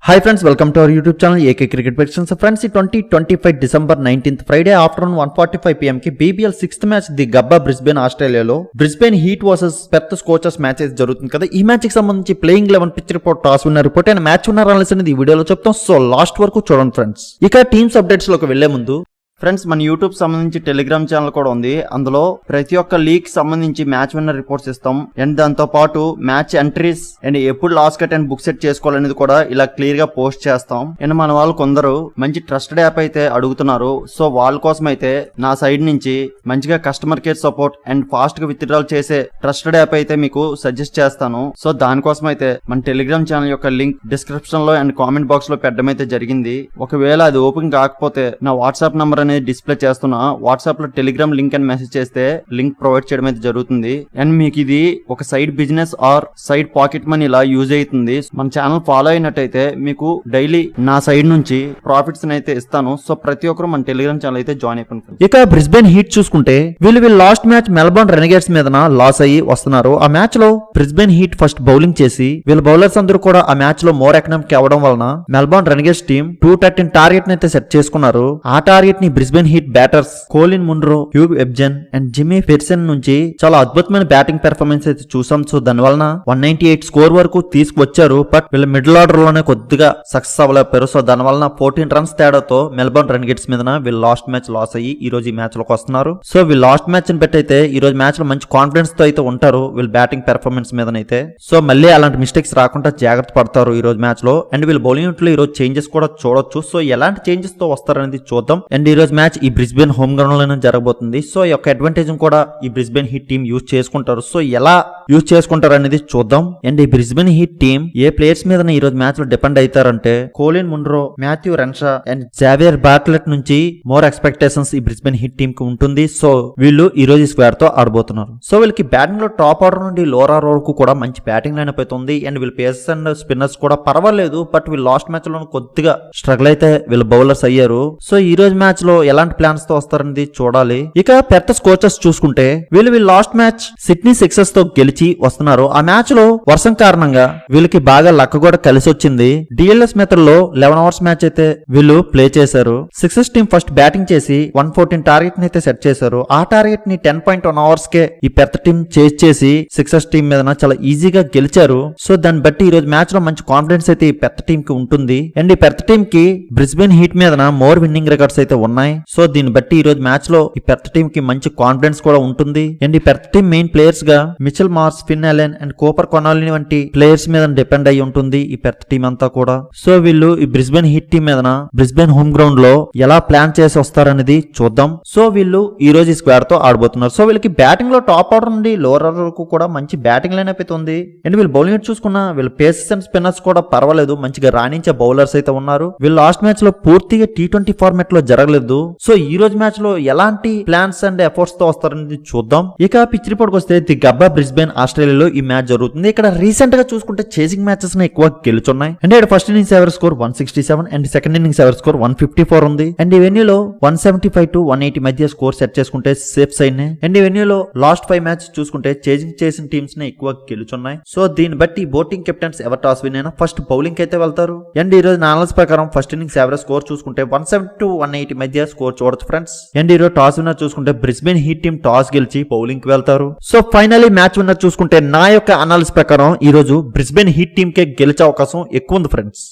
Hi friends, welcome to our YouTube channel AK Cricket Predictions. Friends, 2025 December 19th Friday afternoon 1:45 PM की BBL 6th match the Gabba Brisbane ఆస్ట్రేలియాలో Brisbane Heat versus Perth Scorchers match అయితే జరుగుతుంది కదా. ఈ match కి సంబంధించి playing 11 pitch report, toss winner report and match winner analysis అనేది ఈ వీడియోలో చెప్తాం. సో లాస్ట్ వరకు చూడండి ఫ్రెండ్స్. ఇక టీమ్స్ అప్డేట్స్ లోకి వెళ్లే ముందు ఫ్రెండ్స్, మన యూట్యూబ్ సంబంధించి టెలిగ్రామ్ ఛానల్ కూడా ఉంది. అందులో ప్రతి ఒక్క లీగ్ సంబంధించి మ్యాచ్ విన్నర్ రిపోర్ట్స్ ఇస్తాం అండ్ దాంతో పాటు మ్యాచ్ ఎంట్రీస్ అండ్ ఎప్పుడు last cut and book set చేసుకోవాలనేది కూడా ఇలా క్లియర్ గా పోస్ట్ చేస్తాం. అండ్ మన వాళ్ళు కొందరు మంచి ట్రస్టెడ్ యాప్ అయితే అడుగుతున్నారు. సో వాళ్ళ కోసం అయితే నా సైడ్ నుంచి మంచిగా customer care support and fast గా విత్డ్రాల్ చేసే ట్రస్టెడ్ యాప్ అయితే మీకు సజెస్ట్ చేస్తాను. సో దానికోసం అయితే మన టెలిగ్రామ్ ఛానల్ యొక్క లింక్ డిస్క్రిప్షన్ లో అండ్ కామెంట్ బాక్స్ లో పెట్టడం అయితే జరిగింది. ఒకవేళ అది ఓపెన్ కాకపోతే నా వాట్సాప్ నంబర్ డిస్ప్లే చేస్తున్నా, వాట్సాప్ లో టెలిగ్రామ్ లింక్ అని మెసేజ్ చేస్తే లింక్ ప్రొవైడ్ చేయడం అయితే జరుగుతుంది. అండ్ మీకు ఇది ఒక side business are side pocket money ఇలా యూజ్ అవుతుంది. మన ఛానల్ ఫాలో అయినట్టయితే మీకు డైలీ నా సైడ్ నుంచి ప్రాఫిట్స్ అయితే ఇస్తాను. సో ప్రతి ఒక్కరు మన టెలిగ్రామ్ ఛానల్ అయితే జాయిన్ అయిపోయింది. ఇక బ్రిస్బేన్ హీట్ చూసుకుంటే వీళ్ళు లాస్ట్ మ్యాచ్ మెల్బోర్న్ రెనిగేట్స్ మీద లాస్ అయ్యి వస్తున్నారు. ఆ మ్యాచ్ లో బ్రిస్బేన్ హీట్ ఫస్ట్ బౌలింగ్ చేసి వీళ్ళ బౌలర్స్ అందరూ కూడా ఆ మ్యాచ్ లో మోర్ ఎకనామిక్ అవ్వడం వలన మెల్బోర్న్ రెనిగేట్స్ టీమ్ 213 టార్గెట్ అయితే సెట్ చేసుకున్నారు. ఆ టార్గెట్ ని Brisbane Heat batters Colin Munro, Hugh Weibgen and Jimmy Peirson నుంచి చాలా అద్భుతమైన బ్యాటింగ్ పెర్ఫార్మెన్స్ అయితే చూసాం. సో దాని వలన 198 స్కోర్ వరకు తీసుకువచ్చారు. బట్ వీళ్ళ మిడిల్ ఆర్డర్ లోనే కొద్దిగా సక్సెస్ అవ్వలేపారు. సో దాని వలన 14 రన్స్ తేడాతో మెల్బోర్న్ రెనిగేట్స్ మీద వీళ్ళు లాస్ట్ మ్యాచ్ లాస్ అయ్యి ఈ రోజు ఈ మ్యాచ్ లోకి వస్తున్నారు. సో వీళ్ళు లాస్ట్ మ్యాచ్ ని బట్టి అయితే ఈ రోజు మ్యాచ్ లో మంచి కాన్ఫిడెన్స్ తో అయితే ఉంటారు వీళ్ళు బ్యాటింగ్ పెర్ఫార్మెన్స్ మీదనైతే. సో మళ్ళీ అలాంటి మిస్టేక్స్ రాకుండా జాగ్రత్త పడతారు ఈ రోజు మ్యాచ్ లో. అండ్ వీళ్ళు బౌలింగ్ లో ఈ రోజు చేంజెస్ కూడా చూడొచ్చు. సో ఎలాంటి చేంజెస్ తో వస్తారనేది చూద్దాం. అండ్ ఈ రోజు మ్యాచ్ ఈ బ్రిస్బేన్ హోమ్ గ్రౌండ్ లోనే జరగబోతుంది. సో ఈ యొక్క అడ్వాంటేజ్ కూడా ఈ బ్రిస్బేన్ హీట్ టీమ్ యూజ్ చేసుకుంటారు. సో ఎలా యూజ్ చేసుకుంటారు అనేది చూద్దాం. అండ్ ఈ బ్రిస్బేన్ హీట్ టీమ్ ఏ ప్లేయర్స్ మీద ఈ రోజు మ్యాచ్ లో డిపెండ్ అవుతారంటే Colin Munro, Matthew Renshaw and Xavier Bartlett నుంచి మోర్ ఎక్స్పెక్టేషన్స్ ఈ బ్రిస్బేన్ హీట్ టీమ్ కి ఉంటుంది. సో వీళ్ళు ఈ రోజు స్క్వేర్ తో ఆడబోతున్నారు. సో వీళ్ళకి బ్యాటింగ్ లో టాప్ ఆర్డర్ నుండి లోవర్ ఆర్డర్ వరకు కూడా మంచి బ్యాటింగ్ లైన్ అయిపోతుంది. అండ్ వీళ్ళ పేసర్స్ అండ్ స్పిన్నర్స్ కూడా పర్వాలేదు. బట్ వీళ్ళు లాస్ట్ మ్యాచ్ లో కొద్దిగా స్ట్రగుల్ అయితే వీళ్ళ బౌలర్స్ అయ్యారు. సో ఈ రోజు మ్యాచ్ లో ఎలాంటి ప్లాన్స్ తో వస్తారనేది చూడాలి. ఇక పెర్త్ స్కోచర్స్ చూసుకుంటే వీళ్ళు లాస్ట్ మ్యాచ్ సిడ్నీ సిక్సర్స్ తో గెలిచి వస్తున్నారు. ఆ మ్యాచ్ లో వర్షం కారణంగా వీళ్ళకి బాగా లక్ కూడా కలిసి వచ్చింది. డిఎల్ఎస్ మెథడ్ లో 11 అవర్స్ మ్యాచ్ అయితే వీళ్ళు ప్లే చేశారు. సిక్సర్స్ టీం ఫస్ట్ బ్యాటింగ్ చేసి 114 టార్గెట్ ని అయితే సెట్ చేశారు. ఆ టార్గెట్ ని 10.1 అవర్స్ కే ఈ పెర్త్ టీం చేజ్ చేసి సిక్సర్స్ టీం మీద చాలా ఈజీగా గెలిచారు. సో దాన్ని బట్టి ఈ రోజు మ్యాచ్ లో మంచి కాన్ఫిడెన్స్ అయితే ఈ పెర్త్ టీం కి ఉంటుంది. అండ్ ఈ పెర్త్ టీం కి బ్రిస్బేన్ హీట్ మీద మోర్ విన్నింగ్ రికార్డ్స్ అయితే ఉన్నాయి. సో దీన్ని బట్టి ఈ రోజు మ్యాచ్ లో ఈ పెర్త్ టీం కి మంచి కాన్ఫిడెన్స్ కూడా ఉంటుంది. అండ్ ఈ పెర్త్ టీం మెయిన్ ప్లేయర్స్ గా Mitchell Marsh, Finn Allen and Cooper Connolly వంటి ప్లేయర్స్ మీద డిపెండ్ అయి ఉంటుంది ఈ పెర్త్ టీం అంతా కూడా. సో వీళ్ళు ఈ బ్రిస్బేన్ హీట్ టీం మీద బ్రిస్బేన్ హోమ్ గ్రౌండ్ లో ఎలా ప్లాన్ చేసి వస్తారనేది చూద్దాం. సో వీళ్ళు ఈ రోజు స్క్వేర్ తో ఆడబోతున్నారు. సో వీళ్ళకి బ్యాటింగ్ లో టాప్ ఆర్డర్ నుండి లోవర్ ఆర్డర్ వరకు కూడా మంచి బ్యాటింగ్ లైన్ అయితే ఉంది. అండ్ వీళ్ళు బౌలింగ్ చూసుకున్నా వీళ్ళ పేసర్స్ అండ్ స్పిన్నర్స్ కూడా పర్వాలేదు, మంచిగా రాణించే బౌలర్స్ అయితే ఉన్నారు. వీళ్ళు లాస్ట్ మ్యాచ్ లో పూర్తిగా T20 ఫార్మాట్ లో జరగలేదు. సో ఈ రోజు మ్యాచ్ లో ఎలాంటి ప్లాన్స్ అండ్ ఎఫర్ట్స్ తో వస్తారనేది చూద్దాం. ఇక పిచ్ రిపోర్ట్ వస్తే ది గబ్బా బ్రిస్బేన్ ఆస్ట్రేలియాలో ఈ మ్యాచ్ జరుగుతుంది. ఇక్కడ రీసెంట్ గా చూసుకుంటే చేసింగ్ మ్యాచెస్ ఎక్కువ గెలుచున్నాయి. అండ్ ఇక్కడ first innings ever score 167 and second innings ever score 154 ఉంది. అండ్ ఈ వెన్యూలో 175 to 180 మధ్య స్కోర్ సెట్ చేసుకుంటే సేఫ్ సైడ్ నే. అండ్ ఈ వెన్యూలో లాస్ట్ 5 మ్యాచ్ చూసుకుంటే చేసింగ్ చేసిన టీమ్స్ నే ఎక్కువ గెలుచున్నాయి. సో దీన్ని బట్టి బౌలింగ్ కెప్టెన్స్ ఎవరు టాస్ విన్ అయినా ఫస్ట్ బౌలింగ్ అయితే వెళ్తారు. అండ్ ఈ రోజు నాలెడ్జ్ ప్రకారం ఫస్ట్ ఇన్నింగ్స్ ఎవరేజ్ స్కోర్ చూసుకుంటే 170 to 180 మధ్య స్కోర్ చూడొచ్చు ఫ్రెండ్స్. అండ్ ఈ రోజు టాస్ విన్నర్ చూసుకుంటే బ్రిస్బేన్ హీట్ టీమ్ టాస్ గెలిచి బౌలింగ్ కి వెళ్తారు. సో ఫైనలీ మ్యాచ్ విన్నర్ చూసుకుంటే నా యొక్క అనాలిసిస్ ప్రకారం ఈ రోజు బ్రిస్బేన్ హీట్ టీమ్ కే గెలిచే అవకాశం ఎక్కువ ఉంది ఫ్రెండ్స్.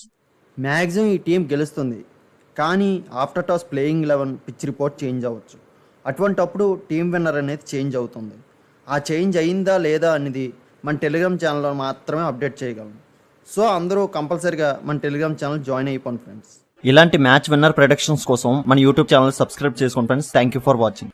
మ్యాక్సిమం ఈ టీం గెలుస్తుంది, కానీ after toss playing 11 pitch report change అవ్వచ్చు. అటువంటప్పుడు టీం విన్నర్ అనేది చేంజ్ అవుతుంది. ఆ చేంజ్ అయిందా లేదా అనేది మన టెలిగ్రామ్ ఛానల్లో మాత్రమే అప్డేట్ చేయగలం. సో అందరూ కంపల్సరీగా మన టెలిగ్రామ్ ఛానల్ జాయిన్ అయిపోండి ఫ్రెండ్స్. ఇలాంటి మ్యాచ్ విన్నర్ ప్రొడిక్షన్స్ కోసం మన యూట్యూబ్ ఛానల్ సబ్స్క్రైబ్ చేసుకోండి friends. Thank you for watching.